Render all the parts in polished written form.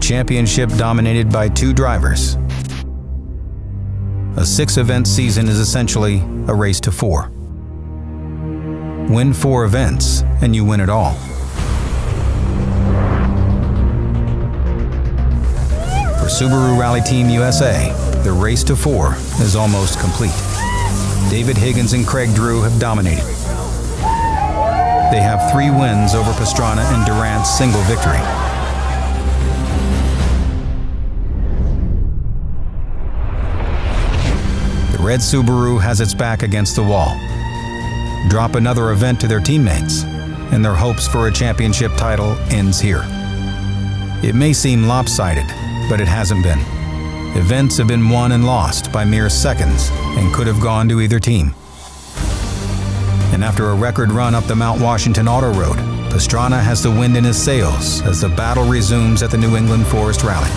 championship dominated by 2 drivers. A 6-event season is essentially a race to 4. Win 4 events and you win it all. For Subaru Rally Team USA, the race to 4 is almost complete. David Higgins and Craig Drew have dominated. They have 3 wins over Pastrana and Durant's single victory. The red Subaru has its back against the wall. Drop another event to their teammates, and their hopes for a championship title ends here. It may seem lopsided, but it hasn't been. Events have been won and lost by mere seconds and could have gone to either team. And after a record run up the Mount Washington Auto Road, Pastrana has the wind in his sails as the battle resumes at the New England Forest Rally.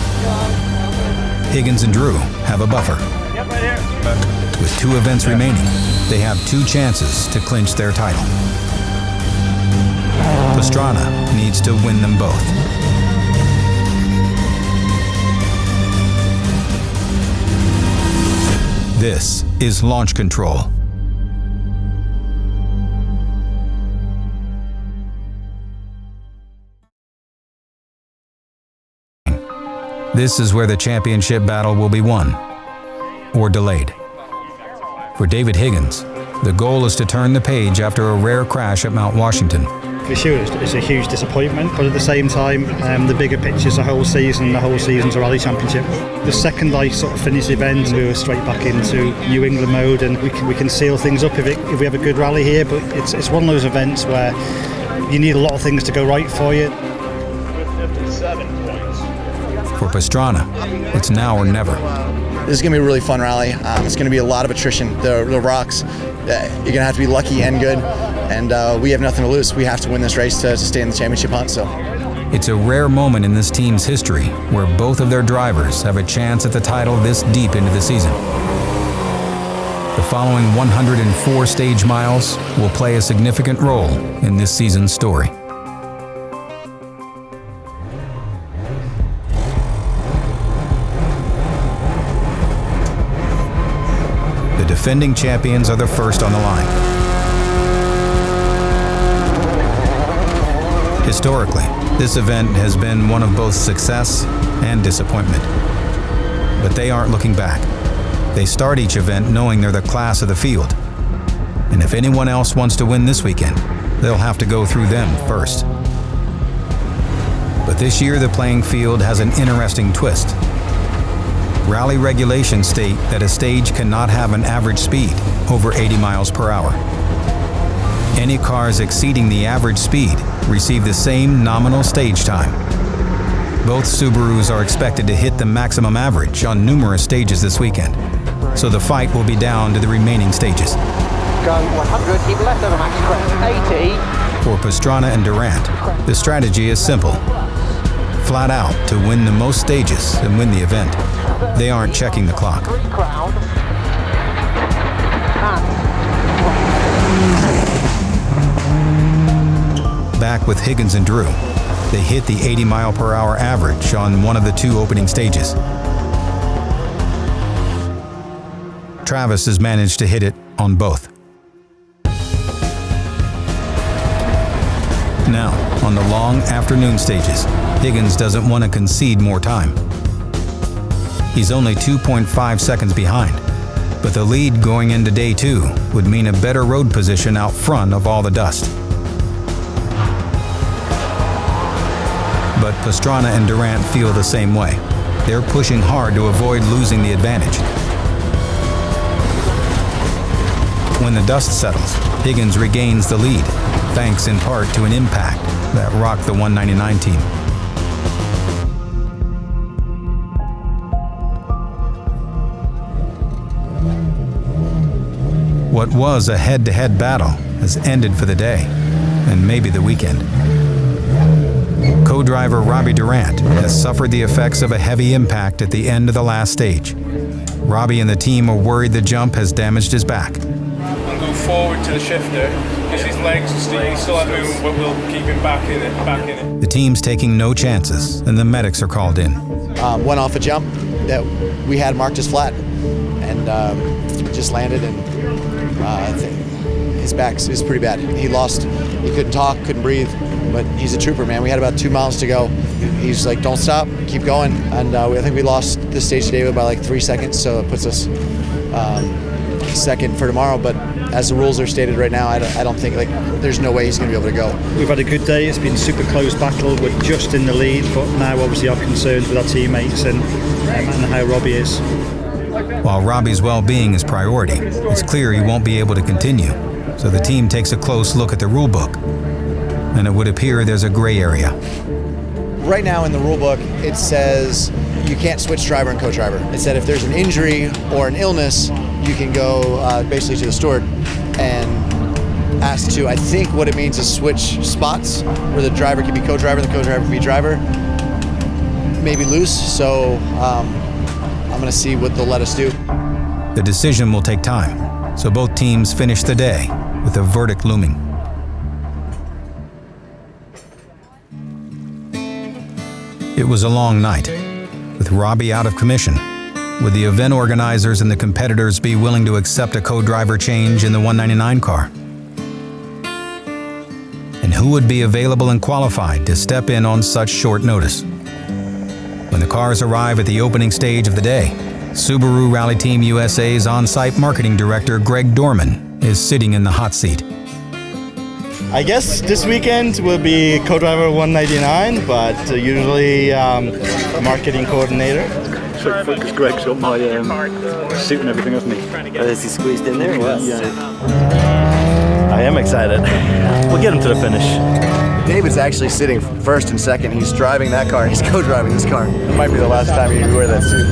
Higgins and Drew have a buffer. With 2 events remaining, they have 2 chances to clinch their title. Pastrana needs to win them both. This is Launch Control. This is where the championship battle will be won, or delayed. For David Higgins, the goal is to turn the page after a rare crash at Mount Washington. For sure, it's a huge disappointment, but at the same time, the bigger picture is the whole season's a rally championship. The second I sort of finished the event, we were straight back into New England mode, and we can seal things up if we have a good rally here, but it's one of those events where you need a lot of things to go right for you. 57 points. For Pastrana, it's now or never. This is going to be a really fun rally. It's going to be a lot of attrition. The rocks, you're going to have to be lucky and good, and we have nothing to lose. We have to win this race to stay in the championship hunt. So, it's a rare moment in this team's history where both of their drivers have a chance at the title this deep into the season. The following 104 stage miles will play a significant role in this season's story. The defending champions are the first on the line. Historically, this event has been one of both success and disappointment. But they aren't looking back. They start each event knowing they're the class of the field. And if anyone else wants to win this weekend, they'll have to go through them first. But this year, the playing field has an interesting twist. Rally regulations state that a stage cannot have an average speed over 80 miles per hour. Any cars exceeding the average speed receive the same nominal stage time. Both Subarus are expected to hit the maximum average on numerous stages this weekend, so the fight will be down to the remaining stages. Go 100, keep left over max, correct, 80. For Pastrana and Durant, the strategy is simple. Flat out to win the most stages and win the event. They aren't checking the clock. Back with Higgins and Drew, they hit the 80 mile per hour average on one of the 2 opening stages. Travis has managed to hit it on both. Now, on the long afternoon stages, Higgins doesn't want to concede more time. He's only 2.5 seconds behind, but the lead going into day 2 would mean a better road position out front of all the dust. But Pastrana and Durant feel the same way. They're pushing hard to avoid losing the advantage. When the dust settles, Higgins regains the lead, thanks in part to an impact that rocked the 199 team. What was a head-to-head battle has ended for the day, and maybe the weekend. Co-driver Robbie Durant has suffered the effects of a heavy impact at the end of the last stage. Robbie and the team are worried the jump has damaged his back. move forward to the shifter because his legs are still have movement, but we'll keep him back in it. The team's taking no chances, and the medics are called in. Went off a jump that we had marked as flat, and just landed, and I think his back is pretty bad. He couldn't talk, couldn't breathe, but he's a trooper, man. We had about 2 miles to go. He's like, don't stop, keep going. And I think we lost this stage today by like 3 seconds, so it puts us second for tomorrow. But as the rules are stated right now, I don't think, like, there's no way he's going to be able to go. We've had a good day. It's been a super close battle. We're just in the lead, but now obviously have concerns with our teammates and how Robbie is. While Robbie's well-being is priority, it's clear he won't be able to continue. So the team takes a close look at the rule book, and it would appear there's a gray area. Right now in the rule book, it says you can't switch driver and co-driver. It said if there's an injury or an illness, you can go basically to the steward and ask to, I think what it means is switch spots where the driver can be co-driver and the co-driver can be driver. Maybe loose, so I'm gonna see what they'll let us do. The decision will take time, so both teams finish the day with a verdict looming. It was a long night, with Robbie out of commission. Would the event organizers and the competitors be willing to accept a co-driver change in the 199 car? And who would be available and qualified to step in on such short notice? When the cars arrive at the opening stage of the day, Subaru Rally Team USA's on-site marketing director Greg Dorman is sitting in the hot seat. I guess this weekend will be co-driver 199, but usually marketing coordinator. So because Greg's got my suit and everything, hasn't he? Oh, is he squeezed in there? Yes. Yeah. I am excited. We'll get him to the finish. David's actually sitting first and second. He's driving that car. He's co-driving this car. It might be the last time you wear that suit.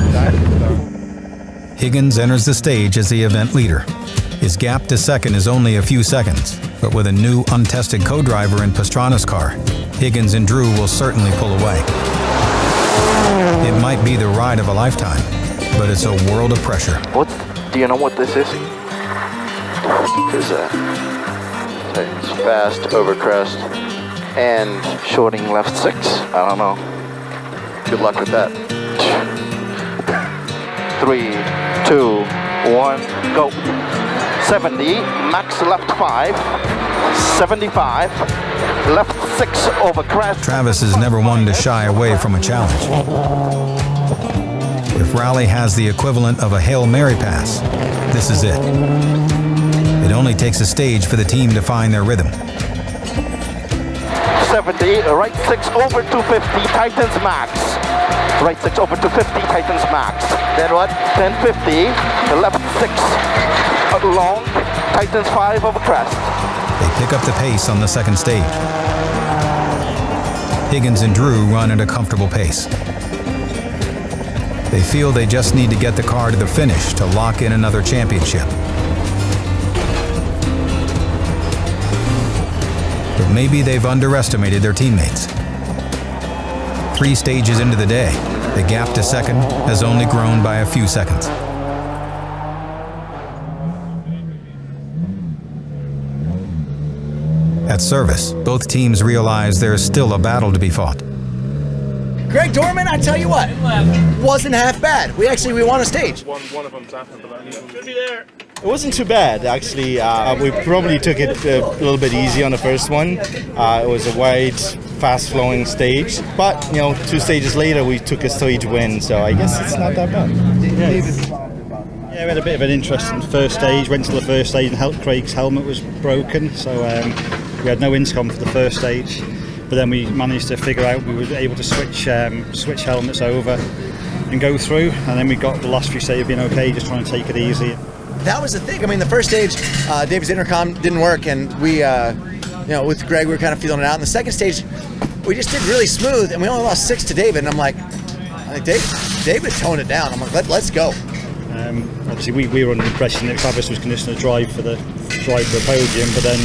Higgins enters the stage as the event leader. His gap to second is only a few seconds, but with a new untested co-driver in Pastrana's car, Higgins and Drew will certainly pull away. It might be the ride of a lifetime, but it's a world of pressure. Do you know what this is? It's fast over crest and shorting left 6. I don't know. Good luck with that. 3, 2, 1, go. 70, max left 5, 75, left 6 over crest. Travis is never one to shy away from a challenge. If Rally has the equivalent of a Hail Mary pass, this is it. It only takes a stage for the team to find their rhythm. 70, right 6 over 250, tightens max. Right 6 over 250, tightens max. Then what? 1050, left 6 long, tightens 5 over crest. They pick up the pace on the second stage. Higgins and Drew run at a comfortable pace. They feel they just need to get the car to the finish to lock in another championship. But maybe they've underestimated their teammates. 3 stages into the day, the gap to second has only grown by a few seconds. At service, both teams realize there's still a battle to be fought. Greg Dorman, I tell you what, wasn't half bad. We won a stage. One of them's happened, but should be there. It wasn't too bad, actually. We probably took it a little bit easy on the first one. It was a wide, fast-flowing stage, but 2 stages later we took a stage win, so I guess it's not that bad. Yeah, we had a bit of an interesting first stage. Went to the first stage and Craig's helmet was broken, so we had no intercom for the first stage. But then we managed to figure out we were able to switch helmets over and go through. And then we got the last few stages being okay, just trying to take it easy. That was the thing. I mean, the first stage, David's intercom didn't work, and we, with Greg, we were kind of feeling it out. And the second stage, we just did really smooth, and we only lost 6 to David. And I'm like, David toned it down. I'm like, let's go. Obviously, we were under the impression that Travis was going to drive for the podium, but then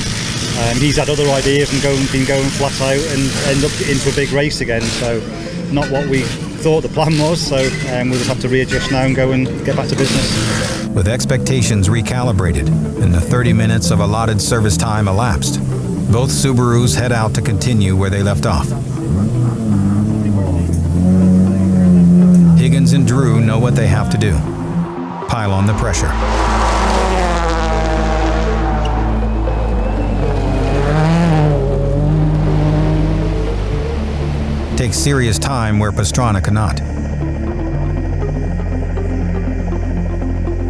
he's had other ideas and been going flat out and end up into a big race again. So, not what we thought the plan was, so we'll just have to readjust now and go and get back to business. With expectations recalibrated and the 30 minutes of allotted service time elapsed, both Subarus head out to continue where they left off. Higgins and Drew know what they have to do. Pile on the pressure. Take serious time where Pastrana cannot.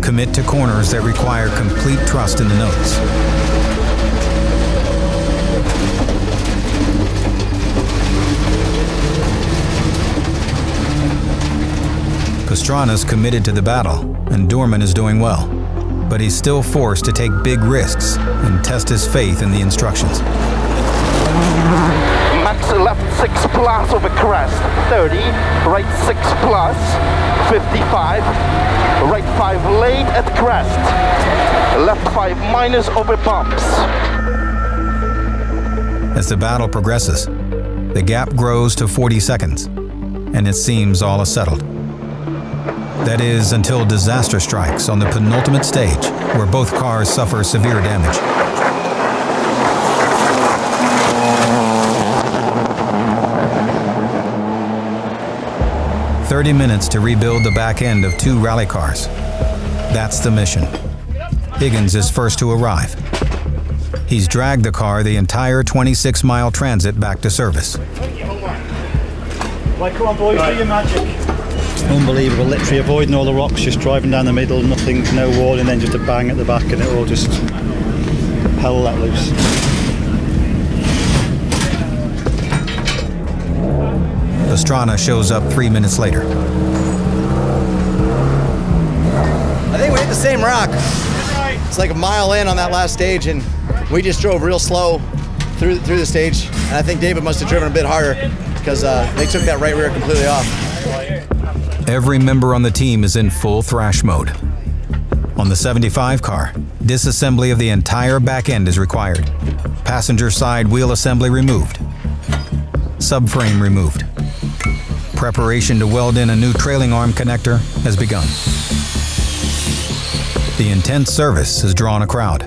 Commit to corners that require complete trust in the notes. Pastrana's committed to the battle, and Dorman is doing well, but he's still forced to take big risks and test his faith in the instructions. Max left 6 plus over crest, 30, right 6 plus, 55, right 5 late at crest, left 5 minus over bumps. As the battle progresses, the gap grows to 40 seconds, and it seems all is settled. That is, until disaster strikes on the penultimate stage, where both cars suffer severe damage. "30 minutes to rebuild the back end of 2 rally cars. That's the mission." Higgins is first to arrive. He's dragged the car the entire 26-mile transit back to service. Right, come on boys, do your magic. Unbelievable, literally avoiding all the rocks, just driving down the middle, nothing, no warning, then just a bang at the back and it all just hell let loose. Pastrana shows up 3 minutes later. I think we hit the same rock. It's like a mile in on that last stage, and we just drove real slow through the stage. And I think David must have driven a bit harder because they took that right rear completely off. Every member on the team is in full thrash mode. On the 75 car, disassembly of the entire back end is required. Passenger side wheel assembly removed. Subframe removed. Preparation to weld in a new trailing arm connector has begun. The intense service has drawn a crowd,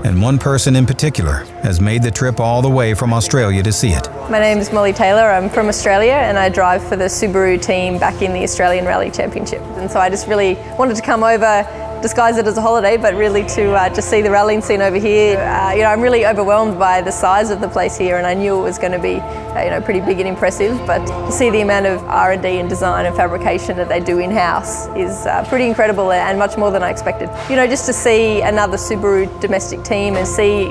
and one person in particular has made the trip all the way from Australia to see it. My name is Molly Taylor. I'm from Australia and I drive for the Subaru team back in the Australian Rally Championship. And so I just really wanted to come over, disguise it as a holiday, but really to just see the rallying scene over here. I'm really overwhelmed by the size of the place here, and I knew it was going to be pretty big and impressive, but to see the amount of R&D and design and fabrication that they do in-house is pretty incredible and much more than I expected. Just to see another Subaru domestic team and see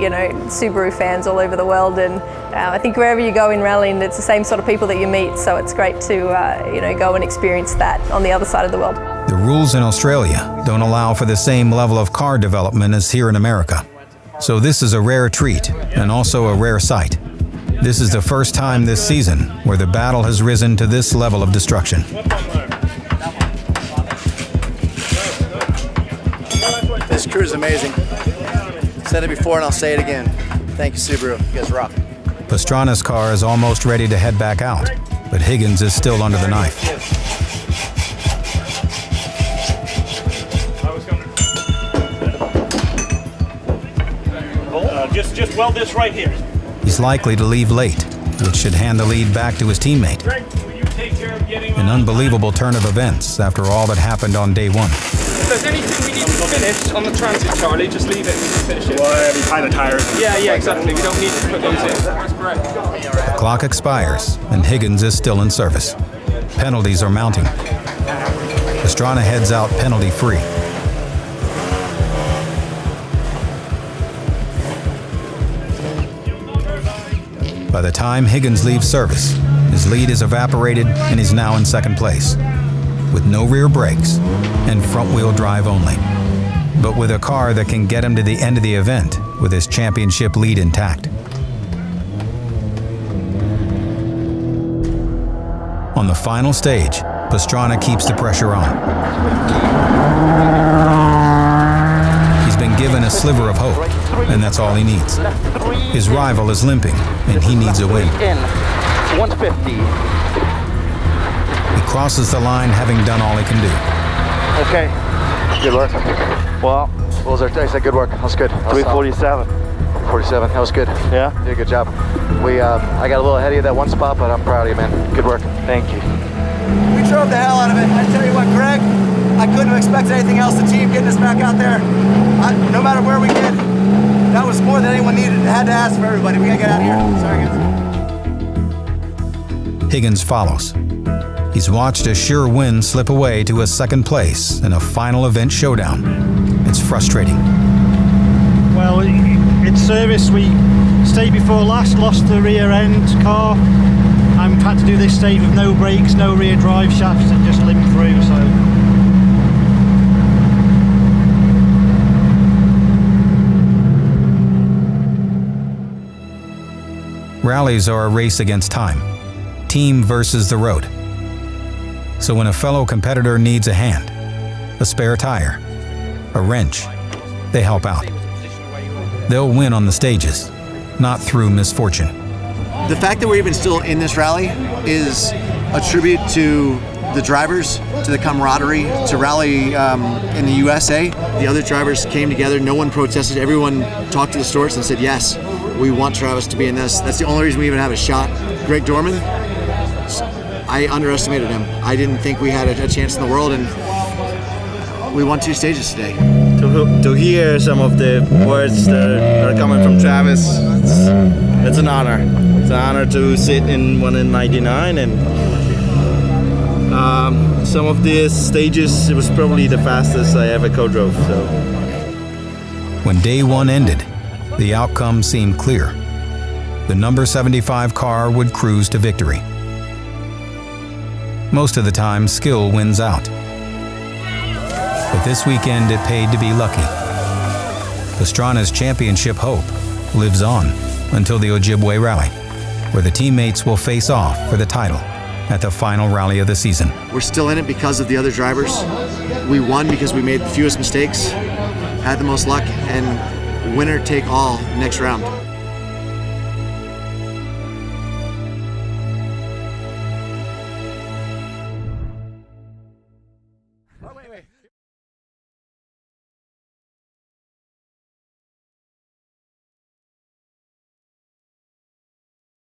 Subaru fans all over the world, and I think wherever you go in rallying, it's the same sort of people that you meet, so it's great to go and experience that on the other side of the world. The rules in Australia don't allow for the same level of car development as here in America. So this is a rare treat and also a rare sight. This is the first time this season where the battle has risen to this level of destruction. This crew is amazing. Said it before and I'll say it again. Thank you, Subaru. You guys rock. Pastrana's car is almost ready to head back out, but Higgins is still under the knife. Just weld this right here. He's likely to leave late, which should hand the lead back to his teammate. An unbelievable turn of events after all that happened on day 1. If there's anything we need to finish on the transit, Charlie, just leave it and we can finish it. Well, tie the tires. Yeah, exactly. We don't need to put those in. That's correct. Clock expires, and Higgins is still in service. Penalties are mounting. Pastrana heads out penalty-free. By the time Higgins leaves service, his lead is evaporated and he's now in second place, with no rear brakes and front-wheel drive only, but with a car that can get him to the end of the event with his championship lead intact. On the final stage, Pastrana keeps the pressure on. He's been given a sliver of hope, and that's all he needs. His rival is limping, and he needs a win. In 150. He crosses the line having done all he can do. Okay, good work. Well, what was our, I said good work, that's good. 347. 47, that was good. Yeah? You did a good job. I got a little ahead of you that one spot, but I'm proud of you, man. Good work. Thank you. We drove the hell out of it. I tell you what, Greg, I couldn't have expected anything else. The team getting us back out there, no matter where we get, that was more than anyone needed. Had to ask for everybody. We gotta get out of here. Sorry, guys. Higgins follows. He's watched a sure win slip away to a second place in a final event showdown. It's frustrating. Well, in service we stayed before last, lost the rear end car, and had to do this stage with no brakes, no rear drive shafts, and just limp through. So rallies are a race against time, team versus the road. So when a fellow competitor needs a hand, a spare tire, a wrench, they help out. They'll win on the stages, not through misfortune. The fact that we're even still in this rally is a tribute to the drivers, to the camaraderie, to rally in the USA. The other drivers came together, no one protested, everyone talked to the stewards and said, yes, we want Travis to be in this. That's the only reason we even have a shot. Greg Dorman, I underestimated him. I didn't think we had a chance in the world, and we won 2 stages today. To hear some of the words that are coming from Travis, it's an honor. It's an honor to sit in one in 99, and some of these stages, it was probably the fastest I ever co-drove. So When day one ended, the outcome seemed clear. The number 75 car would cruise to victory. Most of the time, skill wins out. But this weekend, it paid to be lucky. Pastrana's championship hope lives on until the Ojibwe Rally, where the teammates will face off for the title at the final rally of the season. We're still in it because of the other drivers. We won because we made the fewest mistakes, had the most luck, and winner take all next round.